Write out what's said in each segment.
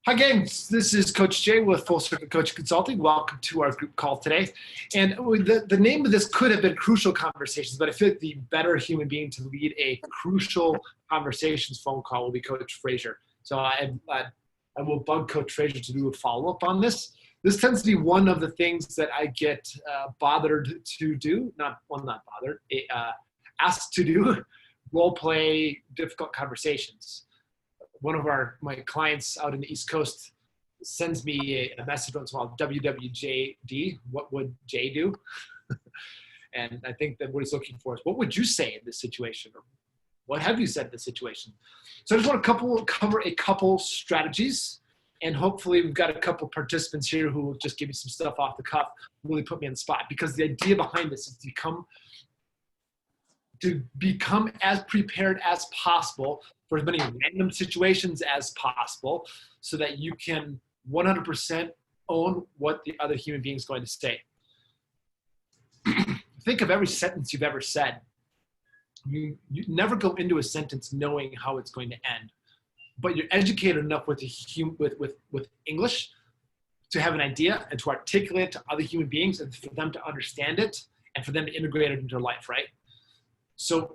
Hi, gangs. This is Coach Jay with Full Circle Coaching Consulting. Welcome to our group call today. And the name of this could have been Crucial Conversations, but I feel like the better human being to lead a crucial conversations phone call will be Coach Frazier. So I will bug Coach Frazier to do a follow-up on this. This tends to be one of the things that I get bothered to do. Asked to do, role play, difficult conversations. One of my clients out in the East Coast sends me a message once in a while, WWJD, what would Jay do? And I think that what he's looking for is, what would you say in this situation? Or what have you said in this situation? So I just want to cover a couple strategies, and hopefully we've got a couple participants here who will just give me some stuff off the cuff, really put me on the spot, because the idea behind this is to become as prepared as possible for as many random situations as possible so that you can 100% own what the other human being is going to say. Think of every sentence you've ever said. You never go into a sentence knowing how it's going to end, but you're educated enough with English to have an idea and to articulate it to other human beings and for them to understand it and for them to integrate it into their life, right? So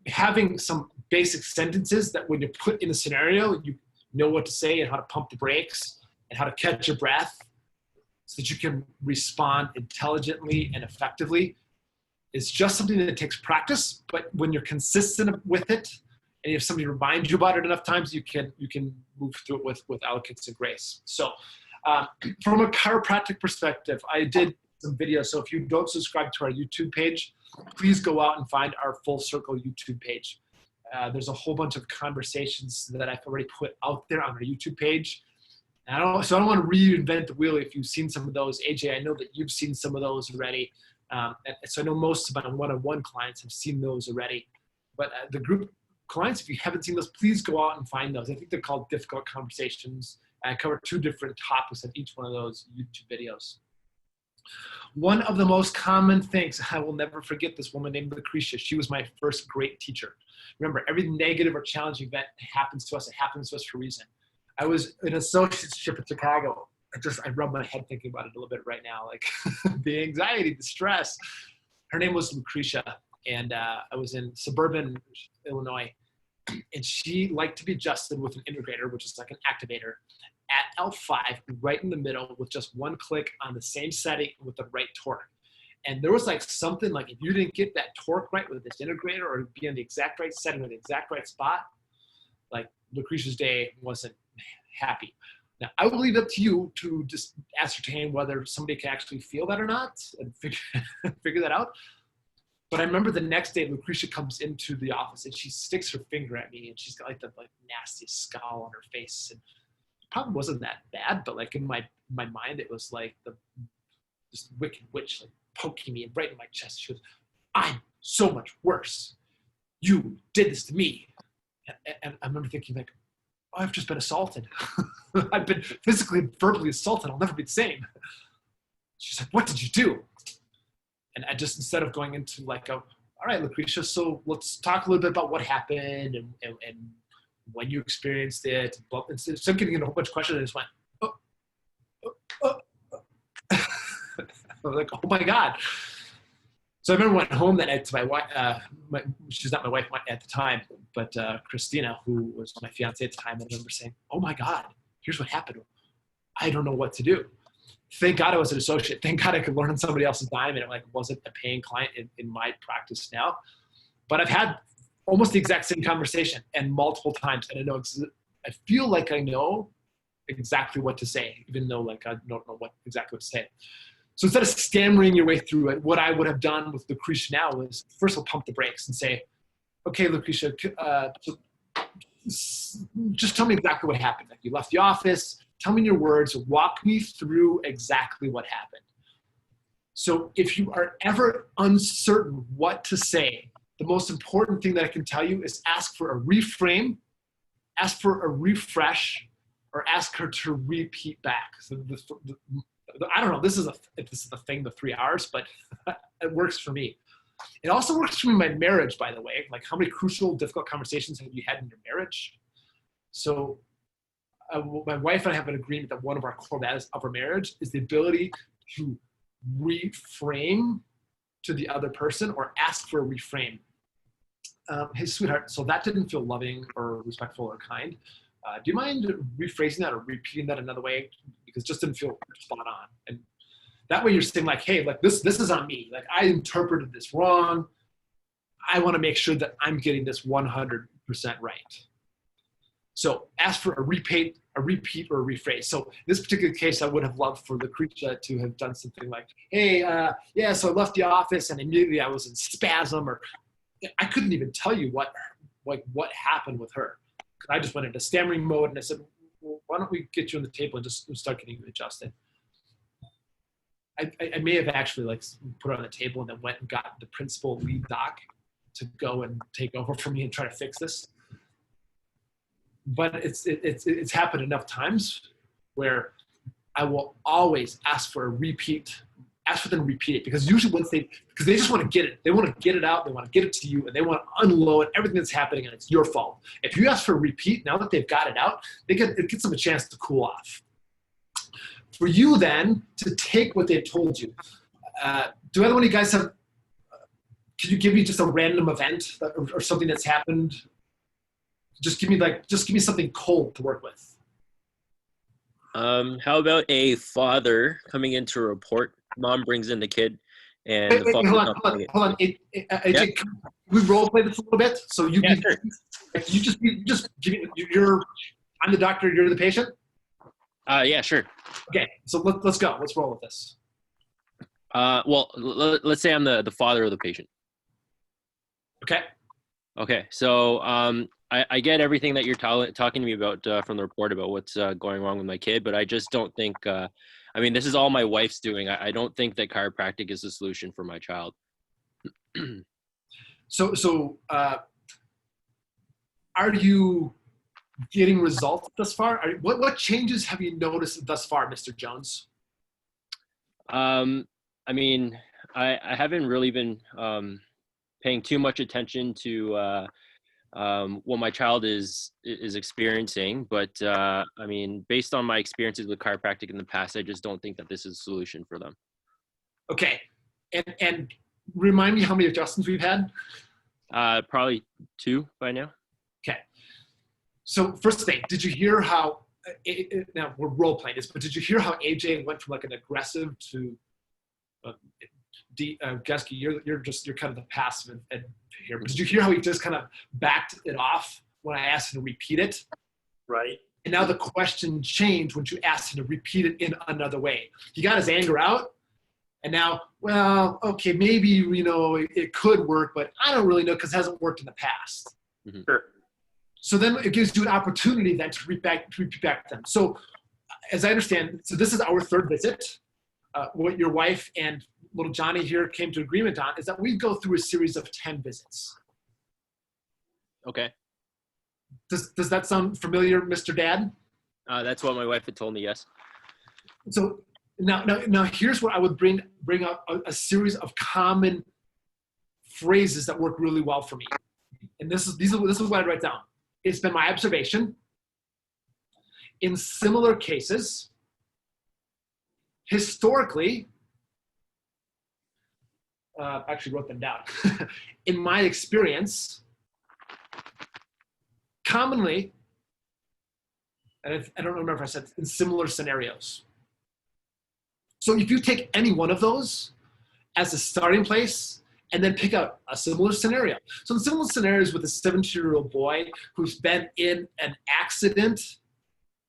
having some basic sentences that when you're put in a scenario, you know what to say and how to pump the brakes and how to catch your breath so that you can respond intelligently and effectively is just something that takes practice. But when you're consistent with it, and if somebody reminds you about it enough times, you can move through it with elegance and grace. So from a chiropractic perspective, I did some videos. So if you don't subscribe to our YouTube page, please go out and find our Full Circle YouTube page. There's a whole bunch of conversations that I've already put out there on our YouTube page. And I don't want to reinvent the wheel if you've seen some of those. AJ, I know that you've seen some of those already. So I know most of my one-on-one clients have seen those already. But the group clients, if you haven't seen those, please go out and find those. I think they're called Difficult Conversations. I cover 2 different topics in each one of those YouTube videos. One of the most common things, I will never forget this woman named Lucretia. She was my first great teacher. Remember, every negative or challenging event happens to us. It happens to us for a reason. I was in an associateship in Chicago. I rub my head thinking about it a little bit right now, like the anxiety, the stress. Her name was Lucretia, and I was in suburban Illinois, and she liked to be adjusted with an integrator, which is like an activator, at L5, right in the middle with just one click on the same setting with the right torque. And there was like something like, if you didn't get that torque right with this integrator or be on the exact right setting or the exact right spot, like Lucretia's day wasn't happy. Now, I will leave it up to you to just ascertain whether somebody can actually feel that or not and figure that out. But I remember the next day, Lucretia comes into the office and she sticks her finger at me and she's got like the nastiest scowl on her face. And it probably wasn't that bad, but like in my mind, it was like this wicked witch like poking me right in my chest. She goes, "I'm so much worse. You did this to me." And I remember thinking like, oh, I've just been assaulted. I've been physically and verbally assaulted. I'll never be the same. She's like, "What did you do?" And I just, instead of going into like, all right, Lucretia, so let's talk a little bit about what happened and when you experienced it. But instead of getting into a whole bunch of questions, I just went, I was like, oh my God. So I remember I went home that night to my wife, she's not my wife at the time, but Christina, who was my fiance at the time, I remember saying, oh my God, here's what happened. I don't know what to do. Thank God I was an associate. Thank God I could learn on somebody else's dime and it wasn't a paying client in my practice now. But I've had almost the exact same conversation and multiple times. And I feel like I know exactly what to say, even though like I don't know exactly what to say. So instead of stammering your way through it, what I would have done with Lucretia now was first of all pump the brakes and say, okay, Lucretia, just tell me exactly what happened. Like you left the office, tell me in your words, walk me through exactly what happened. So if you are ever uncertain what to say, the most important thing that I can tell you is ask for a reframe, ask for a refresh, or ask her to repeat back. So I don't know, this is the thing, the 3 hours, but it works for me. It also works for me in my marriage, by the way. Like how many crucial, difficult conversations have you had in your marriage? So my wife and I have an agreement that one of our core values of our marriage is the ability to reframe to the other person or ask for a reframe. Hey, sweetheart, so that didn't feel loving or respectful or kind. Do you mind rephrasing that or repeating that another way? Because it just didn't feel spot on. And that way you're saying like, hey, like this is on me. Like I interpreted this wrong. I want to make sure that I'm getting this 100% right. So ask for a repeat or a rephrase. So in this particular case, I would have loved for Lucretia to have done something like, hey, yeah, so I left the office and immediately I was in spasm, or I couldn't even tell you what happened with her. I just went into stammering mode and I said, well, why don't we get you on the table and just start getting you adjusted? I may have actually like put it on the table and then went and got the principal lead doc to go and take over for me and try to fix this. But it's happened enough times where I will always ask for them to repeat it, because usually because they just want to get it. They want to get it out. They want to get it to you and they want to unload everything that's happening and it's your fault. If you ask for a repeat, now that they've got it out, it gives them a chance to cool off. For you then to take what they've told you. Do either one of you guys have, can you give me just a random event or something that's happened? Just give me something cold to work with. How about a father coming in to report? Mom brings in the kid, and Wait, hold on. AJ, yeah. we role play this a little bit. So you Sure. you just give me, I'm the doctor, you're the patient. Yeah, sure. Okay, so let's go. Let's roll with this. Well, let's say I'm the father of the patient. Okay. Okay, so I get everything that you're talking to me about from the report about what's going wrong with my kid, but I just don't think, I mean, this is all my wife's doing. I don't think that chiropractic is the solution for my child. So are you getting results thus far? What changes have you noticed thus far, Mr. Jones? I mean, I haven't really been paying too much attention to what my child is experiencing, but I mean, based on my experiences with chiropractic in the past, I just don't think that this is a solution for them. Okay, and remind me how many adjustments we've had? Probably 2 by now. Okay, so first thing, did you hear how, now we're role playing this, but did you hear how AJ went from like an aggressive to Geske, you're kind of the passive here. But did you hear how he just kind of backed it off when I asked him to repeat it? Right. And now the question changed when you asked him to repeat it in another way. He got his anger out, and now, well, okay, maybe it could work, but I don't really know because it hasn't worked in the past. Mm-hmm. Sure. So then it gives you an opportunity then to repeat back to them. So as I understand, so this is our third visit. What your wife and little Johnny here came to agreement on is that we go through a series of 10 visits. Okay. Does that sound familiar, Mr. Dad? That's what my wife had told me, yes. So now here's where I would bring up a series of common phrases that work really well for me. And this is what I write down. It's been my observation in similar cases, historically, I actually wrote them down. In my experience, commonly, and I don't remember if I said in similar scenarios. So if you take any one of those as a starting place and then pick out a similar scenario. So in similar scenarios with a 17-year-old boy who's been in an accident,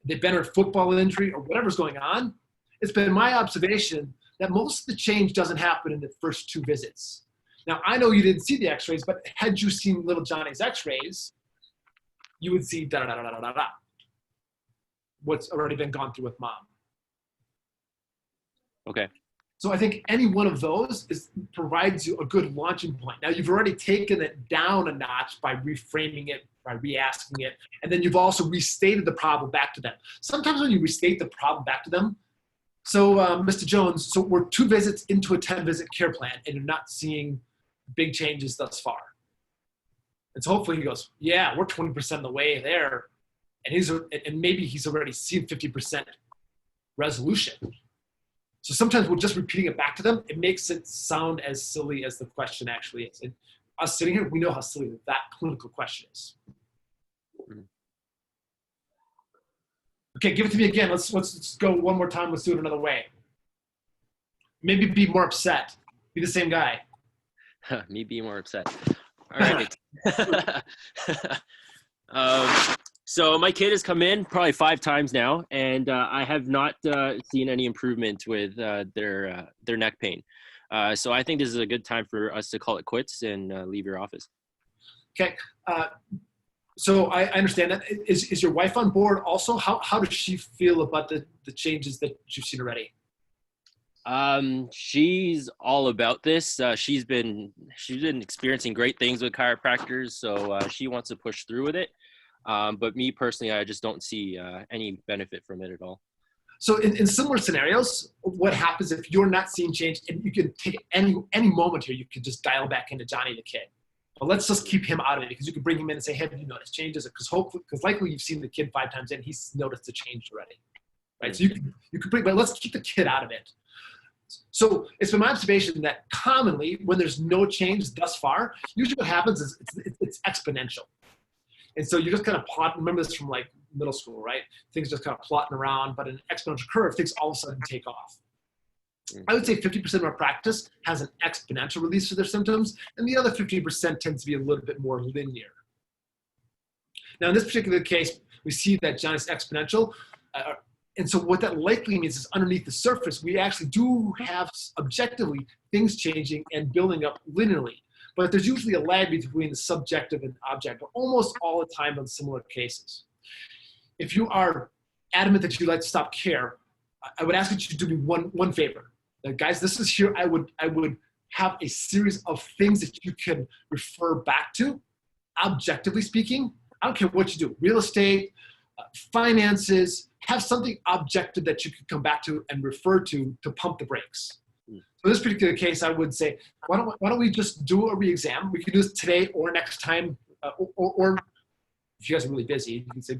they've been in a football injury or whatever's going on, it's been my observation that most of the change doesn't happen in the first 2 visits. Now, I know you didn't see the x-rays, but had you seen little Johnny's x-rays, you would see da-da-da-da-da-da-da, what's already been gone through with mom. Okay. So I think any one of those provides you a good launching point. Now, you've already taken it down a notch by reframing it, by re-asking it, and then you've also restated the problem back to them. Sometimes when you restate the problem back to them, so Mr. Jones, so we're 2 visits into a 10-visit care plan, and you're not seeing big changes thus far. And so hopefully he goes, yeah, we're 20% of the way there, and maybe he's already seen 50% resolution. So sometimes we're just repeating it back to them. It makes it sound as silly as the question actually is. And us sitting here, we know how silly that clinical question is. Okay, give it to me again. Let's go one more time. Let's do it another way. Maybe be more upset. Be the same guy. Me being more upset. All right. So my kid has come in probably 5 times now, and I have not seen any improvement with their neck pain. So I think this is a good time for us to call it quits and leave your office. Okay. So I understand that. Is your wife on board also? How does she feel about the changes that you've seen already? She's all about this. She's been experiencing great things with chiropractors, so she wants to push through with it. But me personally, I just don't see any benefit from it at all. So in similar scenarios, what happens if you're not seeing change, and you can take any moment here, you can just dial back into Johnny the kid. But let's just keep him out of it, because you can bring him in and say, "Hey, have you noticed changes?" Because likely you've seen the kid 5 times in, he's noticed the change already, right? So you can bring, but let's keep the kid out of it. So it's been my observation that commonly when there's no change thus far, usually what happens is it's exponential. And so you're just kind of plotting. Remember this from like middle school, right? Things just kind of plotting around, but in an exponential curve, things all of a sudden take off. I would say 50% of our practice has an exponential release of their symptoms, and the other 50% tends to be a little bit more linear. Now, in this particular case, we see that Johnny's exponential. And so what that likely means is underneath the surface, we actually do have objectively things changing and building up linearly. But there's usually a lag between the subjective and objective, almost all the time in similar cases. If you are adamant that you'd like to stop care, I would ask you to do me one favor. Guys, this is here, I would have a series of things that you can refer back to, objectively speaking. I don't care what you do, real estate, finances, have something objective that you can come back to and refer to pump the brakes. So in this particular case, I would say, why don't we just do a re-exam? We can do this today or next time, or if you guys are really busy, you can say,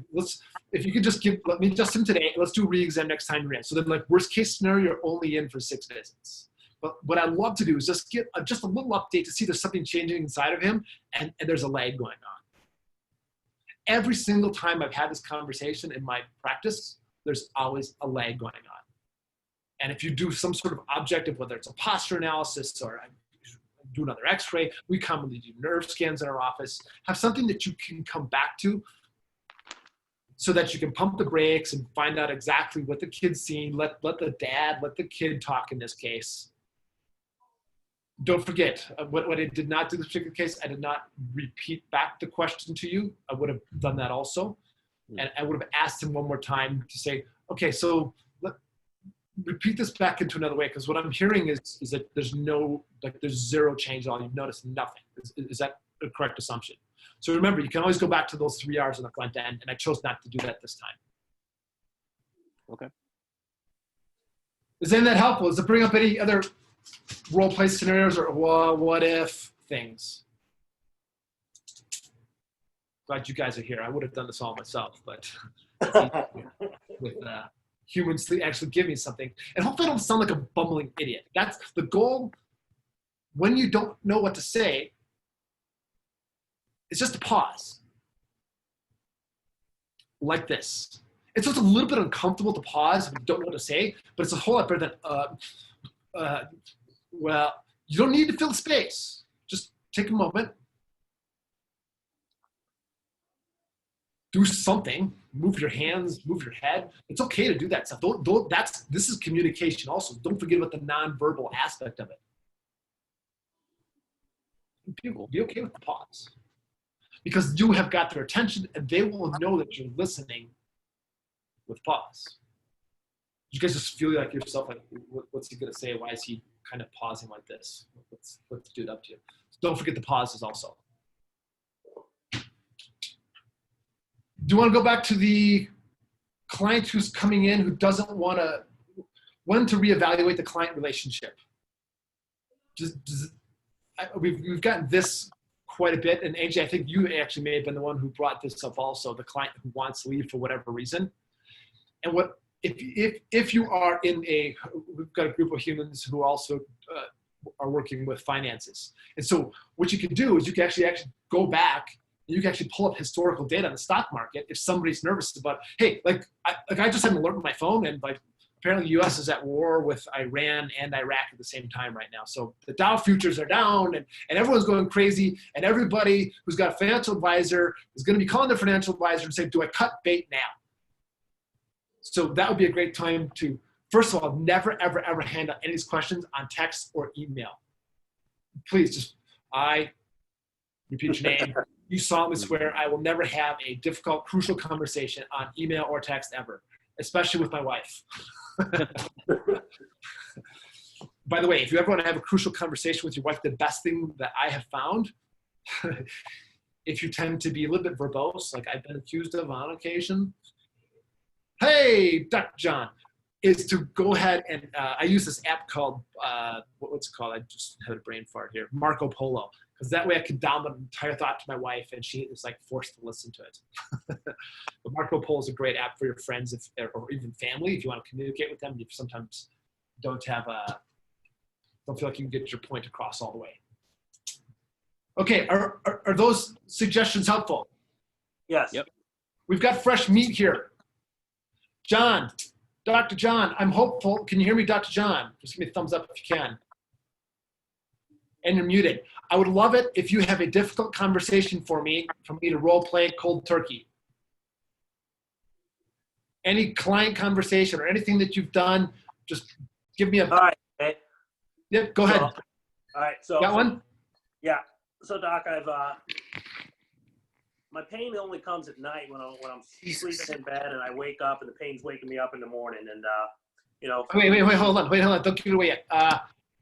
if you could just let me adjust him today, let's do a re-exam next time you're in. So then, like, worst case scenario, you're only in for 6 visits. But what I'd love to do is just get just a little update to see there's something changing inside of him, and there's a lag going on. Every single time I've had this conversation in my practice, there's always a lag going on. And if you do some sort of objective, whether it's a posture analysis or do another x-ray, we commonly do nerve scans in our office, have something that you can come back to so that you can pump the brakes and find out exactly what the kid's seeing. Let the kid talk in this case. Don't forget, what I did not do in this particular case, I did not repeat back the question to you. I would have done that also. And I would have asked him one more time to say, okay, so repeat this back into another way, because what I'm hearing is that there's zero change at all. You've noticed nothing. Is that a correct assumption? So remember, you can always go back to those 3 R's on the front end, and I chose not to do that this time. Okay. Is any of that helpful? Does it bring up any other role play scenarios or what if things? Glad you guys are here. I would have done this all myself, but with humans actually give me something. And hopefully I don't sound like a bumbling idiot. That's the goal. When you don't know what to say, it's just to pause. Like this. It's just a little bit uncomfortable to pause if you don't know what to say, but it's a whole lot better than, well, you don't need to fill the space. Just take a moment. Do something, move your hands, move your head. It's okay to do that stuff. This is communication also. Don't forget about the nonverbal aspect of it. Be okay with the pause. Because you have got their attention and they will know that you're listening with pause. You guys just feel like yourself, like, what's he gonna say? Why is he kind of pausing like this? Let's do it up to you. So don't forget the pauses also. Do you want to go back to the client who's coming in who doesn't want to reevaluate the client relationship? We've gotten this quite a bit. And AJ, I think you actually may have been the one who brought this up also, the client who wants to leave for whatever reason. And what if you are in we've got a group of humans who also are working with finances. And so what you can do is you can actually go back and you can actually pull up historical data on the stock market if somebody's nervous about, hey, I just had an alert on my phone, and like apparently the US is at war with Iran and Iraq at the same time right now. So the Dow futures are down, and everyone's going crazy, and everybody who's got a financial advisor is going to be calling their financial advisor and saying, do I cut bait now? So that would be a great time to, first of all, never, ever, ever hand out any of these questions on text or email. Please just, I repeat your name. You solemnly swear I will never have a difficult, crucial conversation on email or text ever, especially with my wife. By the way, if you ever want to have a crucial conversation with your wife, the best thing that I have found, if you tend to be a little bit verbose, like I've been accused of on occasion, hey, Dr. John, is to go ahead and I use this app called, what's it called? I just had a brain fart here, Marco Polo. Because that way I could download an entire thought to my wife and she is like forced to listen to it. But Marco Polo is a great app for your friends or even family if you want to communicate with them. You sometimes don't feel like you can get your point across all the way. Okay, are those suggestions helpful? Yes. Yep. We've got fresh meat here. John, Dr. John, I'm hopeful. Can you hear me, Dr. John? Just give me a thumbs up if you can. And you're muted. I would love it if you have a difficult conversation for me to role play cold turkey. Any client conversation or anything that you've done, just give me a. All right. Okay. Yep, go ahead. All right. So Got one? Yeah. So Doc, my pain only comes at night when I'm sleeping in bed and I wake up and the pain's waking me up in the morning, and Wait, hold on. Don't give it away yet.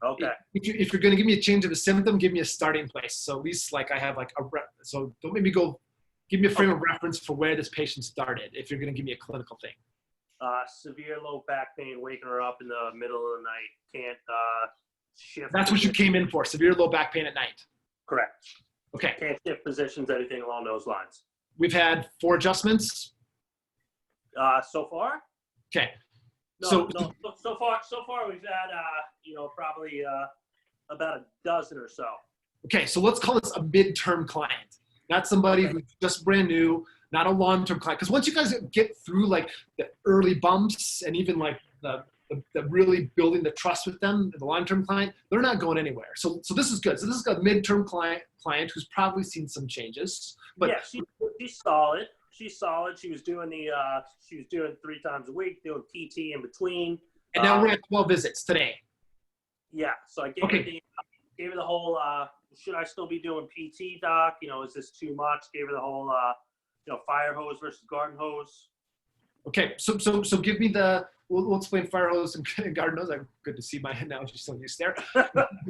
Okay. If you're going to give me a change of a symptom, give me a starting place. So at least like I have like so don't make me go, give me a frame of reference for where this patient started if you're going to give me a clinical thing. Severe low back pain, waking her up in the middle of the night, can't shift. That's what you came in for, severe low back pain at night. Correct. Okay. Can't shift positions, anything along those lines. We've had 4 adjustments. So far? Okay. So far we've had probably about a dozen or so. Okay, so let's call this a midterm client, not somebody who's just brand new, not a long-term client. Because once you guys get through like the early bumps and even like the really building the trust with them, the long-term client, they're not going anywhere. So this is good. So this is a midterm client who's probably seen some changes. But yeah, she's solid. She's solid. She was doing 3 times a week, doing PT in between. And now we're at 12 visits today. Yeah. So I gave her the whole, should I still be doing PT, Doc? Is this too much? Gave her the whole, fire hose versus garden hose. Okay. So give me we'll explain fire hose and garden hose. I'm good to see my analogy still used there.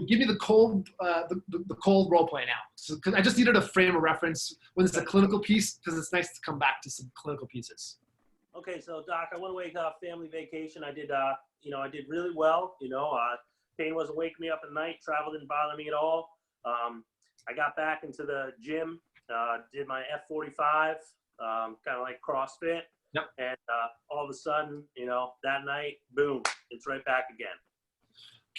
Give me the cold role play now. So, cause I just needed a frame of reference when it's a clinical piece, because it's nice to come back to some clinical pieces. Okay, so Doc, I went away family vacation. I did, I did really well. Pain wasn't waking me up at night. Travel didn't bother me at all. I got back into the gym, did my F45, kind of like CrossFit. Yep. And all of a sudden, that night, boom, it's right back again.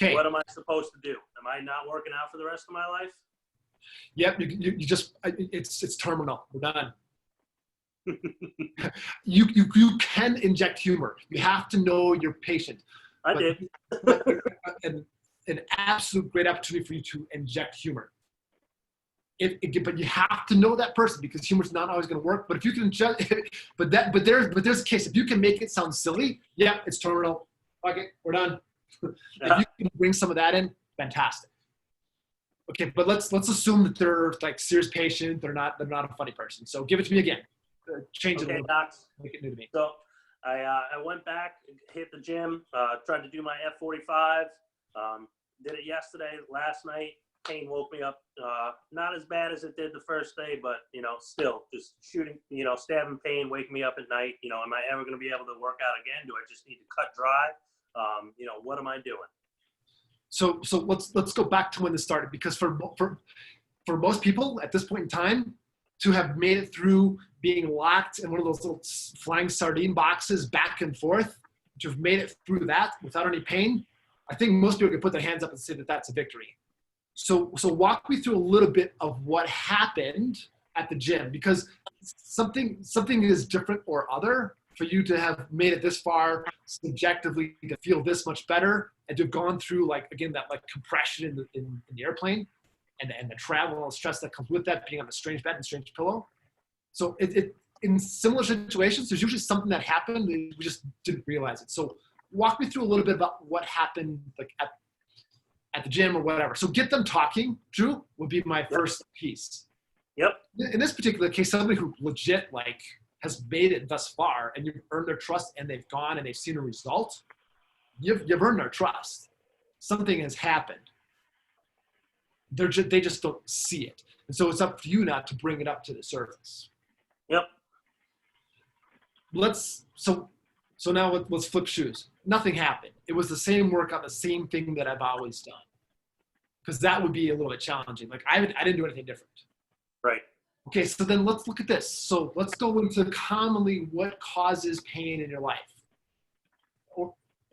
Okay. What am I supposed to do? Am I not working out for the rest of my life? Yep. You just it's terminal. We're done. you can inject humor. You have to know your patient. I did. An absolute great opportunity for you to inject humor. But you have to know that person, because humor's not always going to work. But if you can just, but there's a case. If you can make it sound silly, yeah, it's terminal. Okay, we're done. If you can bring some of that in, fantastic. Okay, but let's assume that they're like serious patient. They're not a funny person. So give it to me again. Change it. Okay, Doc. Make it new to me. So I went back, hit the gym, tried to do my F45. Did it yesterday, last night. Pain woke me up, not as bad as it did the first day, but, still just shooting, stabbing pain, waking me up at night. Am I ever going to be able to work out again? Do I just need to cut dry? What am I doing? So let's go back to when this started, because for for most people at this point in time, to have made it through being locked in one of those little flying sardine boxes back and forth, to have made it through that without any pain, I think most people can put their hands up and say that that's a victory. So walk me through a little bit of what happened at the gym, because something is different or other for you to have made it this far subjectively, to feel this much better, and to have gone through, like, again, that like compression in the airplane, and the travel and stress that comes with that, being on a strange bed and strange pillow. So it in similar situations, there's usually something that happened, and we just didn't realize it. So walk me through a little bit about what happened, like at the gym or whatever. So get them talking, Drew, would be my first piece. Yep. In this particular case, somebody who legit like has made it thus far, and you've earned their trust, and they've gone and they've seen a result, you've earned their trust. Something has happened. They just don't see it. And so it's up to you now to bring it up to the surface. Yep. So now let's flip shoes. Nothing happened. It was the same workout, the same thing that I've always done. Because that would be a little bit challenging. Like I didn't do anything different. Right. Okay, so then let's look at this. So let's go into commonly what causes pain in your life,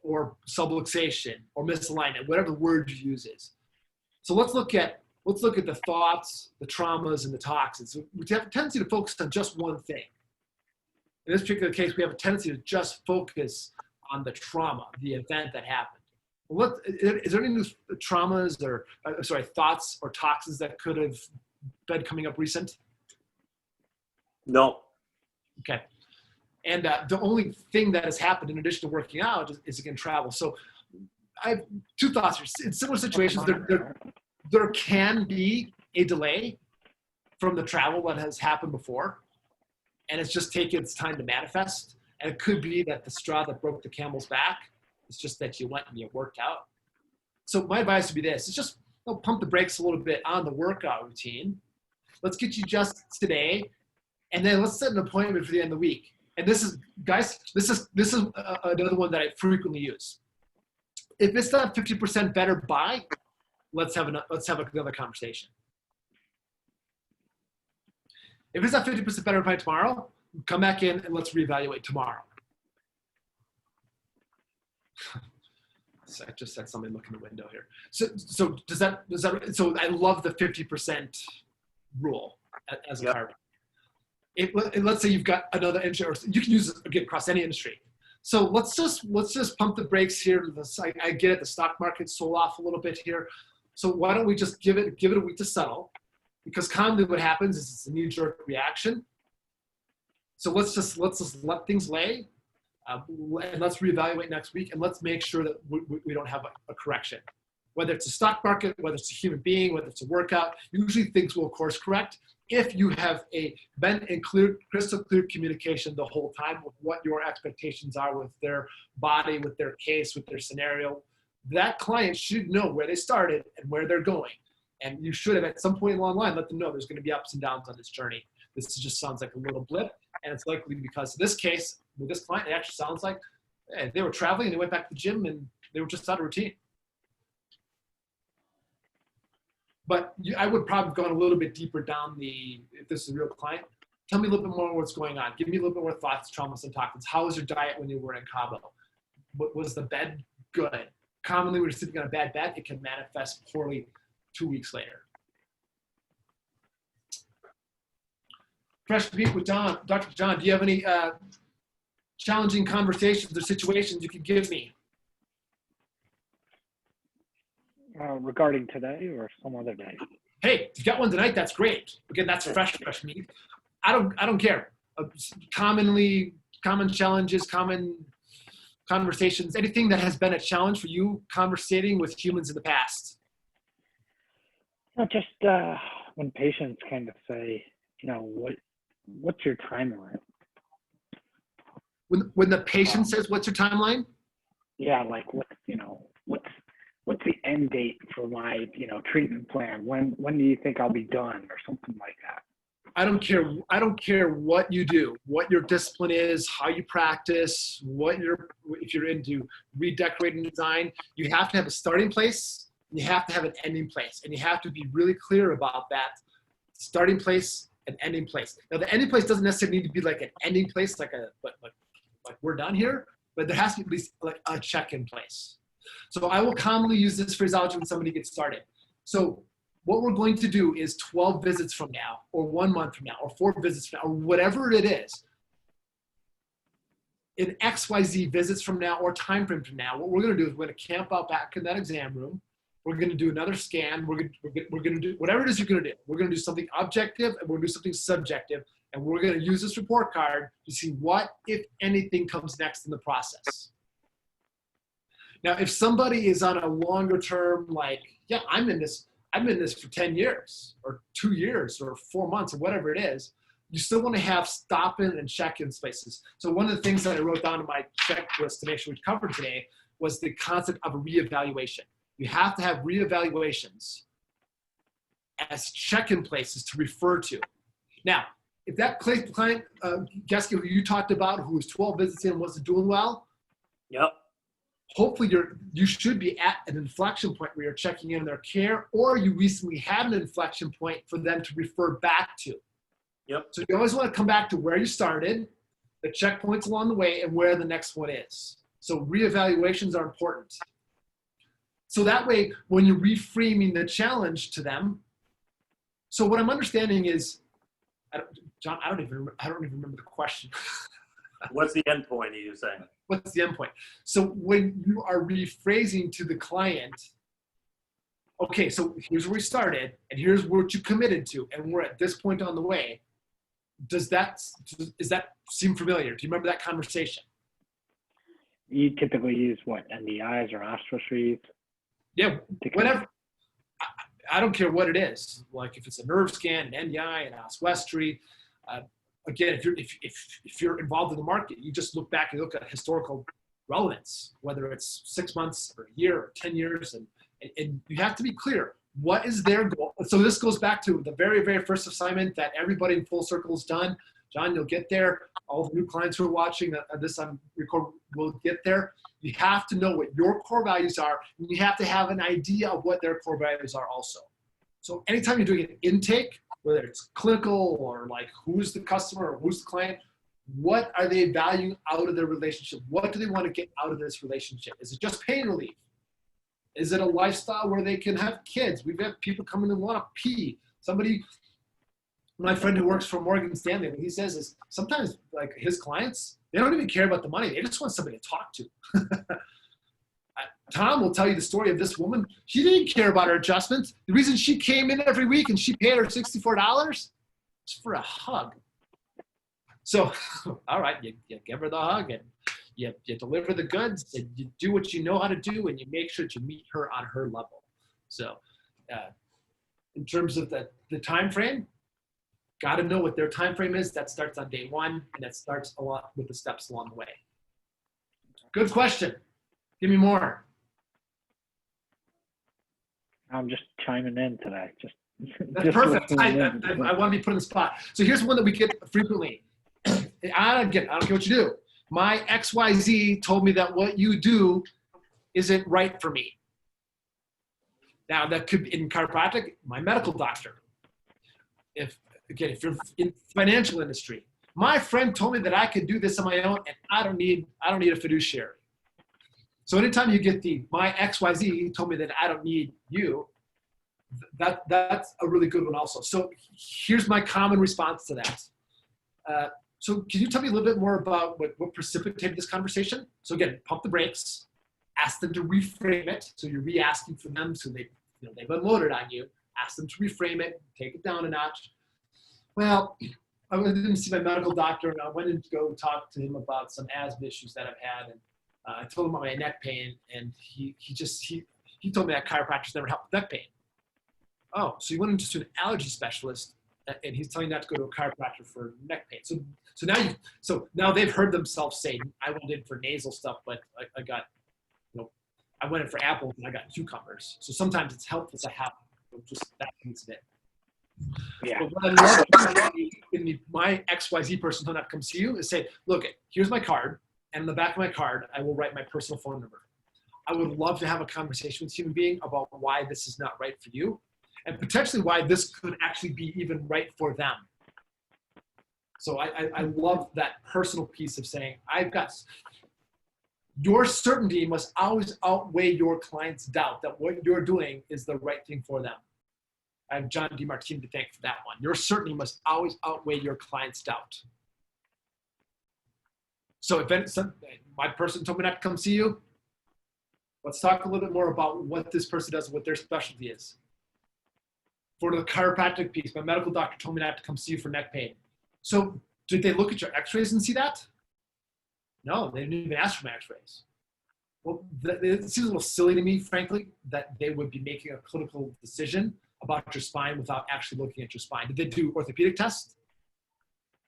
or subluxation, or misalignment, whatever the word you use is. So let's look at the thoughts, the traumas, and the toxins. So we have a tendency to focus on just one thing. In this particular case, we have a tendency to just focus on the trauma, the event that happened. Is there any new traumas or thoughts or toxins that could have been coming up recent? No. Okay. And the only thing that has happened in addition to working out is again, travel. So I have two thoughts here. In similar situations, there can be a delay from the travel that has happened before, and it's just taken its time to manifest. And it could be that the straw that broke the camel's back is just that you went and you worked out. So my advice would be this: it's just pump the brakes a little bit on the workout routine. Let's get you just today, and then let's set an appointment for the end of the week. And this is, guys, this is another one that I frequently use. If it's not 50% better by, let's have another conversation. If it's not 50% better by tomorrow, come back in and let's reevaluate tomorrow. So I just had somebody look in the window here. So so I love the 50% rule as a chiropractor. Let's say you've got another industry, or you can use it again across any industry. So let's just pump the brakes here. I get it, the stock market's sold off a little bit here. So why don't we just give it a week to settle? Because commonly what happens is it's a knee-jerk reaction. So let's just let things lay, and let's reevaluate next week, and let's make sure that we don't have a correction. Whether it's a stock market, whether it's a human being, whether it's a workout, usually things will course correct if you have been in crystal clear communication the whole time with what your expectations are with their body, with their case, with their scenario. That client should know where they started and where they're going. And you should have, at some point along the line, let them know there's going to be ups and downs on this journey. This just sounds like a little blip, and it's likely because in this case, with this client, it actually sounds like they were traveling and they went back to the gym and they were just out of routine. But I would probably have gone a little bit deeper down if this is a real client, tell me a little bit more what's going on. Give me a little bit more thoughts, traumas, and toxins. How was your diet when you were in Cabo? Was the bed good? Commonly, when you're sitting on a bad bed, it can manifest poorly 2 weeks later. Fresh Meat with John. Dr. John, do you have any challenging conversations or situations you could give me? Regarding today or some other day? Hey, if you got one tonight, that's great. Again, that's fresh meat. I don't care. Common challenges, common conversations, anything that has been a challenge for you conversating with humans in the past. Just when patients kind of say, what's your timeline? When the patient says, "What's your timeline?" Yeah, like what's the end date for my treatment plan? When do you think I'll be done, or something like that? I don't care what you do, what your discipline is, how you practice, if you're into redecorating design, you have to have a starting place You have to have an ending place, and you have to be really clear about that starting place and ending place. Now, the ending place doesn't necessarily need to be like an ending place, like we're done here, but there has to be at least like a check-in place. So I will commonly use this phraseology when somebody gets started. So what we're going to do is 12 visits from now, or 1 month from now, or 4 visits from now, or whatever it is, in XYZ visits from now or time frame from now, what we're going to do is we're going to camp out back in that exam room. We're going to do another scan. We're going to do whatever it is you're going to do. We're going to do something objective, and we're going to do something subjective, and we're going to use this report card to see what, if anything, comes next in the process. Now, if somebody is on a longer term, like, yeah, I'm in this for 10 years or 2 years or 4 months or whatever it is, you still want to have stop-in and check-in spaces. So one of the things that I wrote down in my checklist to make sure we covered today was the concept of a reevaluation. You have to have reevaluations as check-in places to refer to. Now, if that client, Geske, who you talked about, who was 12 visits in and wasn't doing well, Yep. hopefully you should be at an inflection point where you're checking in on their care, or you recently had an inflection point for them to refer back to. Yep. So you always want to come back to where you started, the checkpoints along the way, and where the next one is. So reevaluations are important. So that way, when you're reframing the challenge to them, so what I'm understanding is, John, I don't even remember the question. What's the end point, are you saying? What's the end point? So when you are rephrasing to the client, okay, so here's where we started, and here's what you committed to, and we're at this point on the way. Does that seem familiar? Do you remember that conversation? You typically use what, NDIs or ostrocies? Yeah, whatever. I don't care what it is. Like if it's a nerve scan, an NDI, an oswestry. Again, if you're involved in the market, you just look back and look at historical relevance, whether it's 6 months or a year or 10 years, and you have to be clear. What is their goal? So this goes back to the very, very first assignment that everybody in Full Circle has done. John, you'll get there. All the new clients who are watching this on record will get there. You have to know what your core values are, and you have to have an idea of what their core values are also. So anytime you're doing an intake, whether it's clinical or like who's the customer or who's the client, what are they valuing out of their relationship? What do they want to get out of this relationship? Is it just pain relief? Is it a lifestyle where they can have kids? We've had people come in and want to pee. Somebody, my friend who works for Morgan Stanley, what he says is sometimes like his clients, they don't even care about the money. They just want somebody to talk to. Tom will tell you the story of this woman. She didn't care about her adjustments. The reason she came in every week and she paid her $64 was for a hug. So, all right, you give her the hug and you deliver the goods and you do what you know how to do and you make sure to meet her on her level. So in terms of the time frame, got to know what their time frame is. That starts on day 1 and that starts a lot with the steps along the way. Good question. Give me more. I'm just chiming in today. That's perfect. I want to be put in the spot. So here's one that we get frequently. I don't care what you do. My XYZ told me that what you do isn't right for me. Now that could be in chiropractic, my medical doctor. If you're in financial industry, my friend told me that I could do this on my own and I don't need a fiduciary. So anytime you get my XYZ told me that I don't need you, that's a really good one also. So here's my common response to that. So can you tell me a little bit more about what precipitated this conversation? So again, pump the brakes, ask them to reframe it. So you're re-asking for them so they've unloaded on you. Ask them to reframe it, take it down a notch. Well, I didn't see my medical doctor and I went in to go talk to him about some asthma issues that I've had. And I told him about my neck pain and he told me that chiropractors never help with neck pain. Oh, so you went into an allergy specialist and he's telling you not to go to a chiropractor for neck pain. So now they've heard themselves say, I went in for nasal stuff, but I went in for apples and I got cucumbers. So sometimes it's helpful to have just that piece of it. Yeah. But what I love in my XYZ person who not come see you is say, look, here's my card. And on the back of my card, I will write my personal phone number. I would love to have a conversation with a human being about why this is not right for you, and potentially why this could actually be even right for them. So I love that personal piece of saying, your certainty must always outweigh your client's doubt that what you're doing is the right thing for them. I have John DeMartini to thank for that one. Your certainty must always outweigh your client's doubt. So if my person told me not to come see you, let's talk a little bit more about what this person does and what their specialty is. For the chiropractic piece, my medical doctor told me not to come see you for neck pain. So did they look at your x-rays and see that? No, they didn't even ask for my x-rays. Well, it seems a little silly to me, frankly, that they would be making a clinical decision about your spine without actually looking at your spine. Did they do orthopedic tests?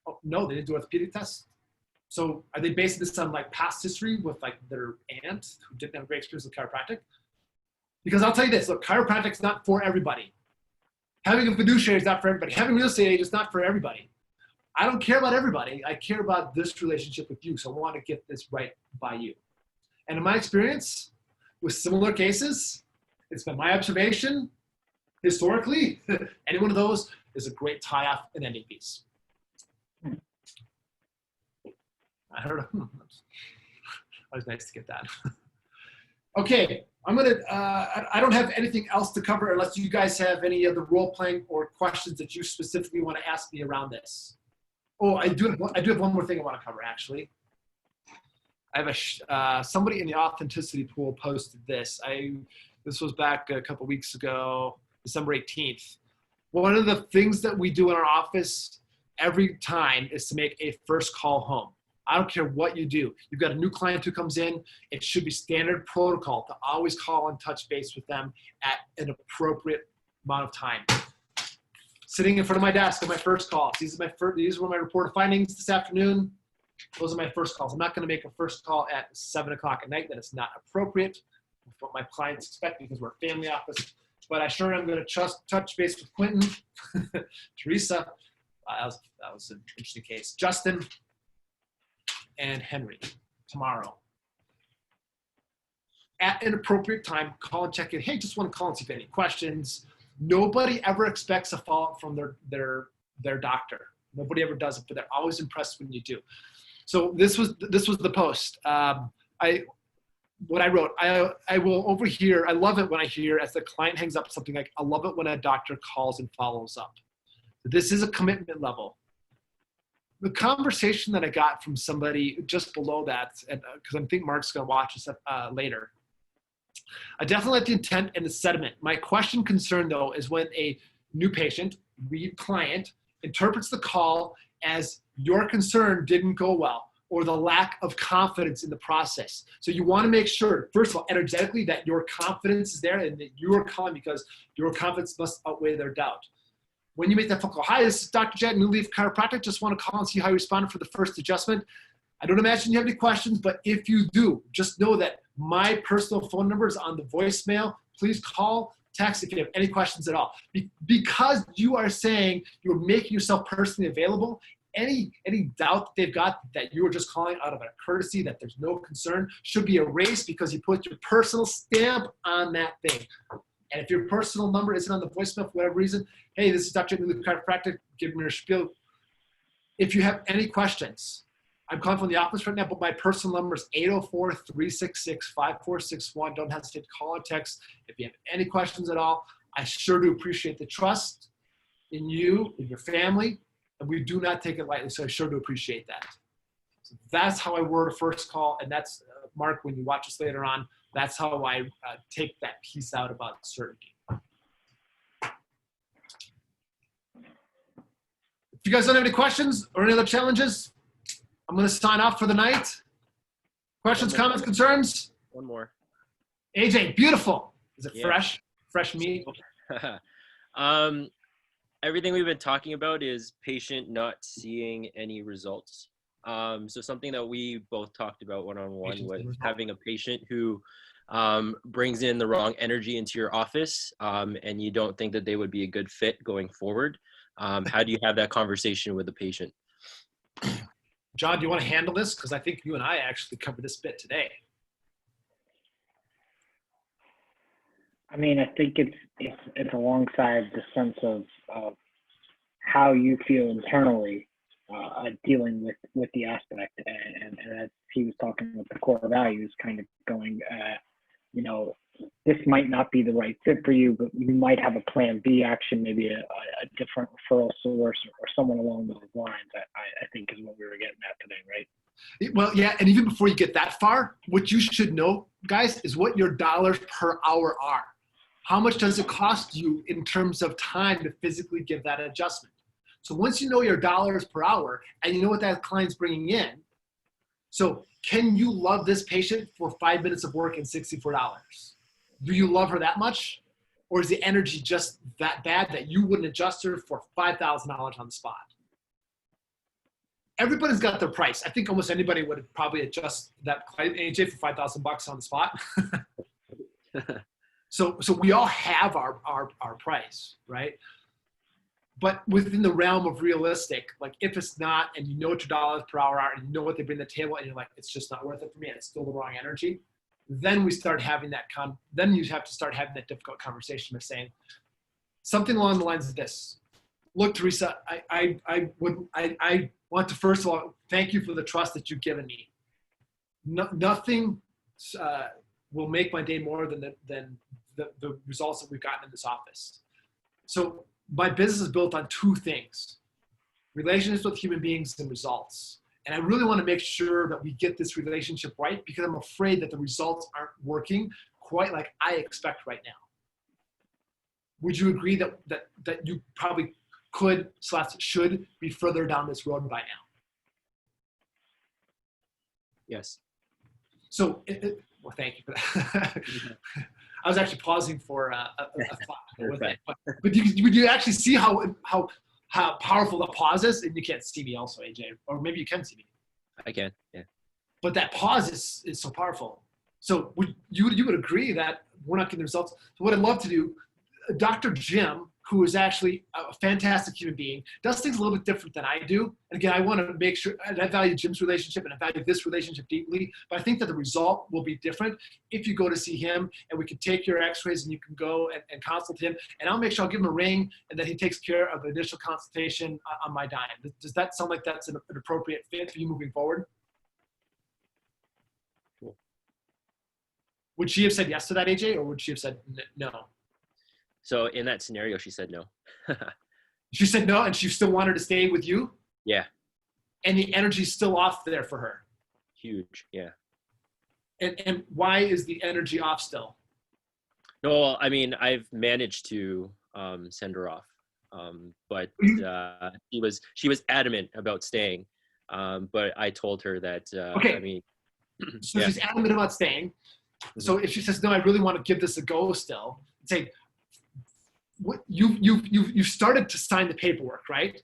Oh, no, they didn't do orthopedic tests. So are they basing this on like past history with like their aunt who didn't have a great experience with chiropractic? Because I'll tell you this, look, chiropractic's not for everybody. Having a fiduciary is not for everybody. Having a real estate agent is not for everybody. I don't care about everybody. I care about this relationship with you. So I want to get this right by you. And in my experience with similar cases, it's been my observation historically, any one of those is a great tie-off and ending piece. I heard that was nice to get that. Okay, I don't have anything else to cover unless you guys have any other role-playing or questions that you specifically want to ask me around this. Oh, I do have one more thing I want to cover, actually. I have somebody in the authenticity pool posted this. This was back a couple weeks ago, December 18th. One of the things that we do in our office every time is to make a first call home. I don't care what you do. You've got a new client who comes in, it should be standard protocol to always call and touch base with them at an appropriate amount of time. Sitting in front of my desk on my first calls. These were my report of findings this afternoon. Those are my first calls. I'm not going to make a first call at 7 o'clock at night. That is not appropriate with what my clients expect because we're a family office. But I sure am going to touch base with Quentin, Teresa. That was an interesting case. Justin and Henry tomorrow. At an appropriate time, call and check in. Hey, just want to call and see if you have any questions. Nobody ever expects a follow-up from their doctor. Nobody ever does it, but they're always impressed when you do. So this was the post. What I wrote, I will overhear, I love it when I hear as the client hangs up something like, I love it when a doctor calls and follows up. This is a commitment level. The conversation that I got from somebody just below that, because I think Mark's going to watch this later, I definitely like the intent and the sentiment. My concern though, is when a new patient, client, interprets the call as your concern didn't go well or the lack of confidence in the process. So you want to make sure, first of all, energetically that your confidence is there and that you are calling because your confidence must outweigh their doubt. When you make that phone call, hi, this is Dr. Jett, New Leaf Chiropractic. Just want to call and see how you responded for the first adjustment. I don't imagine you have any questions, but if you do, just know that my personal phone number is on the voicemail. Please call, text if you have any questions at all. Because you are saying you're making yourself personally available, any doubt that they've got that you were just calling out of a courtesy, that there's no concern, should be erased because you put your personal stamp on that thing. And if your personal number isn't on the voicemail for whatever reason, hey, this is Dr. New Leaf Chiropractic, give me your spiel. If you have any questions, I'm calling from the office right now, but my personal number is 804-366-5461. Don't hesitate to call or text. If you have any questions at all, I sure do appreciate the trust in you, in your family, and we do not take it lightly, so I sure do appreciate that. So that's how I word a first call, and that's, Mark, when you watch us later on, that's how I take that piece out about certainty. If you guys don't have any questions or any other challenges, I'm going to sign off for the night. Questions, comments, concerns? One more. AJ, beautiful. Is it Yeah. Fresh meat? Everything we've been talking about is patient not seeing any results. So something that we both talked about one-on-one was having a patient who brings in the wrong energy into your office and you don't think that they would be a good fit going forward. How do you have that conversation with the patient? John, do you want to handle this? Because I think you and I actually covered this bit today. I mean, I think it's alongside the sense of how you feel internally dealing with the aspect, and as he was talking with the core values, kind of going, you know, this might not be the right fit for you, but you might have a plan B action, maybe a different referral source or someone along those lines. I think is what we were getting at today, right? Well, yeah, and even before you get that far, what you should know, guys, is what your dollars per hour are. How much does it cost you in terms of time to physically give that adjustment? So once you know your dollars per hour and you know what that client's bringing in, so can you love this patient for 5 minutes of work and $64? Do you love her that much? Or is the energy just that bad that you wouldn't adjust her for $5,000 on the spot? Everybody's got their price. I think almost anybody would probably adjust that AJ for $5,000 on the spot. So we all have our price, right? But within the realm of realistic, like if it's not, and you know what your dollars per hour are, and you know what they bring to the table, and you're like, it's just not worth it for me, and it's still the wrong energy, then we start having that then you have to start having that difficult conversation of saying something along the lines of this. Look, Teresa, I want to first of all thank you for the trust that you've given me. Nothing will make my day more than the results that we've gotten in this office. So my business is built on two things: relationships with human beings and results. And I really want to make sure that we get this relationship right, because I'm afraid that the results aren't working quite like I expect right now. Would you agree that you probably could/should be further down this road by now? Yes. So, well, thank you for that. I was actually pausing for a thought with it. But would you actually see how powerful the pause is? And you can't see me also, AJ, or maybe you can see me. I can, yeah. But that pause is so powerful. So you would agree that we're not getting the results. So what I'd love to do, Dr. Jim, who is actually a fantastic human being, does things a little bit different than I do. And again, I want to make sure, and I value Jim's relationship and I value this relationship deeply, but I think that the result will be different if you go to see him and we can take your x-rays and you can go and consult him, and I'll make sure I'll give him a ring and that he takes care of the initial consultation on my dime. Does that sound like that's an appropriate fit for you moving forward? Cool. Would she have said yes to that, AJ, or would she have said no? So in that scenario, she said no. She said no, and she still wanted to stay with you? Yeah. And the energy's still off there for her? Huge, yeah. And why is the energy off still? No, I mean, I've managed to send her off. But she was adamant about staying. But I told her that, okay. I mean. So yeah. She's adamant about staying. So if she says, no, I really want to give this a go still, say, what you've started to sign the paperwork, right?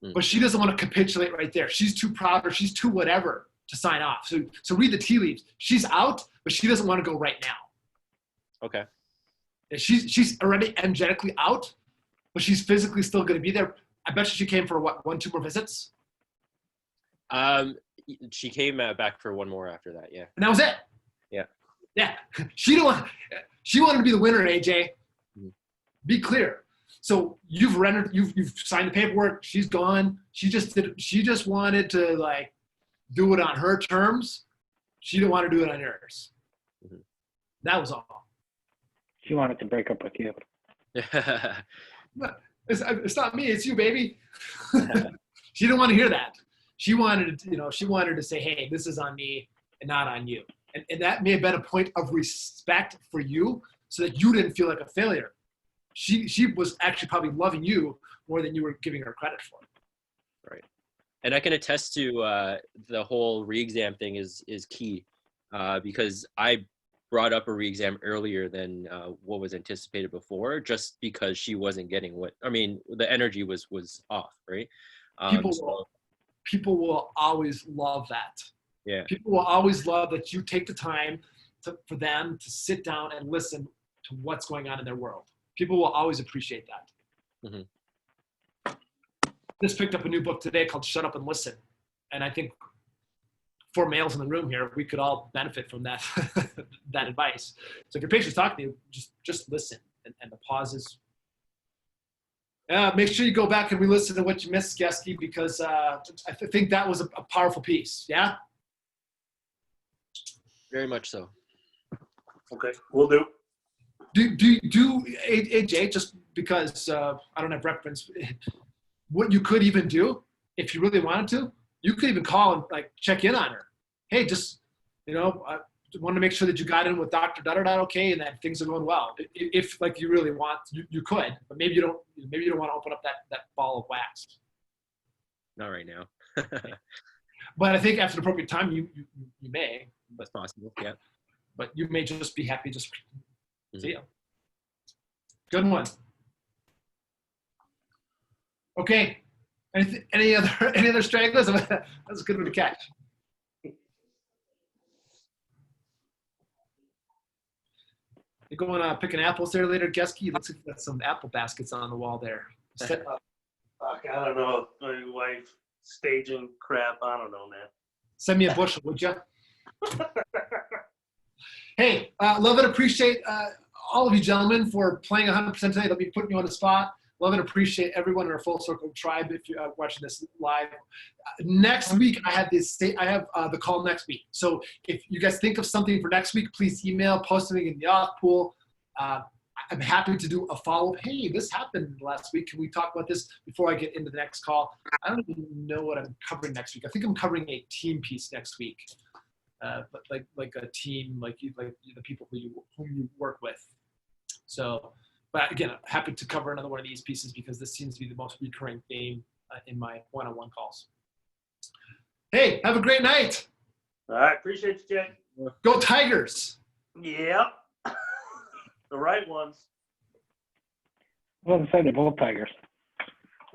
But she doesn't want to capitulate right there. She's too proud or she's too whatever to sign off. So read the tea leaves. She's out, but she doesn't want to go right now. Okay. And she's already energetically out, but she's physically still going to be there. I bet she came for what, 1-2 more visits? She came back for one more after that, yeah. And that was it. Yeah. Yeah. She wanted to be the winner, AJ. Be clear. So you've signed the paperwork. She's gone. She just wanted to like do it on her terms. She didn't want to do it on yours. Mm-hmm. That was all. She wanted to break up with you. It's not me. It's you, baby. She didn't want to hear that. She wanted to say, hey, this is on me and not on you. And that may have been a point of respect for you so that you didn't feel like a failure. She was actually probably loving you more than you were giving her credit for. Right. And I can attest to the whole re-exam thing is key because I brought up a re-exam earlier than what was anticipated before, just because she wasn't getting the energy was off, right? People will always love that. Yeah. People will always love that you take the time for them to sit down and listen to what's going on in their world. People will always appreciate that. Mm-hmm. Just picked up a new book today called Shut Up and Listen. And I think 4 males in the room here, we could all benefit from that that advice. So if your patient's talking to you, just listen, and the pauses. Make sure you go back and re-listen to what you missed, Geske, because I think that was a powerful piece. Yeah. Very much so. Okay, we'll do. Do AJ, just because I don't have reference, what you could even do if you really wanted to, you could even call and like check in on her. Hey, just, I want to make sure that you got in with Dr. Dutterdot okay, and that things are going well. If like you really want, you could, but maybe you don't want to open up that ball of wax. Not right now. But I think after the appropriate time, you may. That's possible. Yeah. But you may just be happy just see you. Good one. Okay. Any other stragglers? That's a good one to catch. You going picking apples there later, Geske? Looks like you got some apple baskets on the wall there. Fuck, I don't know. My wife staging crap. I don't know, man. Send me a bushel, would you? Hey, love and appreciate all of you gentlemen for playing 100% today. They'll be putting you on the spot. Love and appreciate everyone in our Full Circle tribe if you're watching this live. Next week, I have the call next week. So if you guys think of something for next week, please email, post something in the off pool. I'm happy to do a follow-up. Hey, this happened last week. Can we talk about this before I get into the next call? I don't even know what I'm covering next week. I think I'm covering a team piece next week. But like a team, like the people whom you work with. So, but again, I'm happy to cover another one of these pieces because this seems to be the most recurring theme in my one-on-one calls. Hey, have a great night. All right, appreciate you, Jay. Go Tigers. Yep. The right ones. Well, I said they're both Tigers.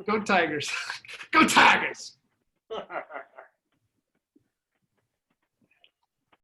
Go Tigers. Go Tigers.